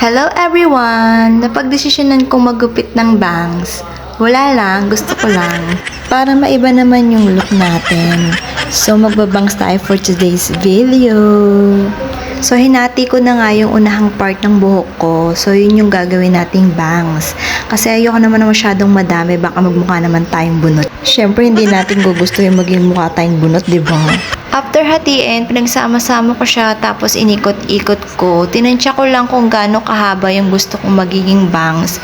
Hello everyone! Napagdesisyonan kong magupit ng bangs. Wala lang, gusto ko lang. Para maiba naman yung look natin. So magbabangs tayo for today's video. So hinati ko na nga yung unahang part ng buhok ko. So yun yung gagawin nating bangs. Kasi ayoko naman na masyadong madami, baka magmukha naman tayong bunot. Syempre hindi natin gugustuhin maging mukha tayong bunot, di ba? After hatiin, pinagsama-sama ko siya tapos inikot-ikot ko. Tinansya ko lang kung gaano kahaba yung gusto kong magiging bangs.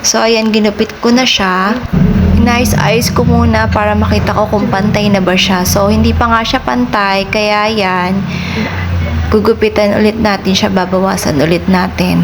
So ayan, ginupit ko na siya. Inayos-ayos ko muna para makita ko kung pantay na ba siya. So hindi pa nga siya pantay, kaya yan, gugupitan ulit natin siya, babawasan ulit natin.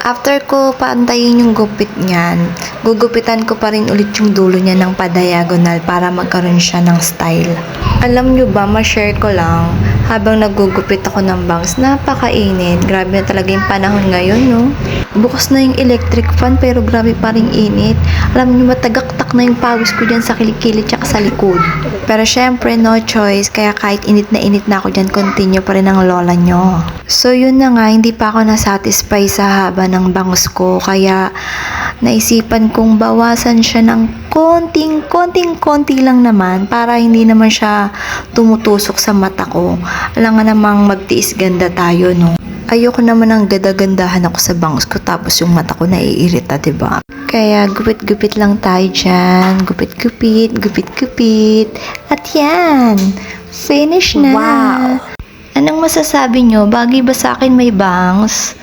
After ko paantayin yung gupit niyan, gugupitan ko pa rin ulit yung dulo niya ng pa-diagonal para magkaroon siya ng style. Alam nyo ba, ma-share ko lang, habang nagugupit ako ng bangs, napakainit. Grabe na talaga yung panahon ngayon, no? Bukas na yung electric fan, pero grabe pa rin init. Alam nyo, matagaktak na yung pawis ko dyan sa kilikili tsaka sa likod. Pero syempre, no choice, kaya kahit init na ako dyan, continue pa rin ang lola nyo. So yun na nga, hindi pa ako nasatisfy sa haba ng bangs ko, kaya naisipan kong bawasan siya ng konting-konti lang naman para hindi naman siya tumutusok sa mata ko. Alam nga namang magtiis ganda tayo, no? Ayoko naman ng ganda-gandahan ako sa bangs ko tapos yung mata ko naiirita, diba? Kaya gupit-gupit lang tayo dyan. Gupit-gupit. At yan! Finish na! Wow! Anong masasabi nyo? Bagay ba sa akin may bangs?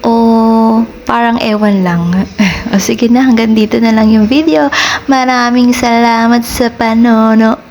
O parang ewan lang? O sige na, hanggang dito na lang yung video. Maraming salamat sa panonood!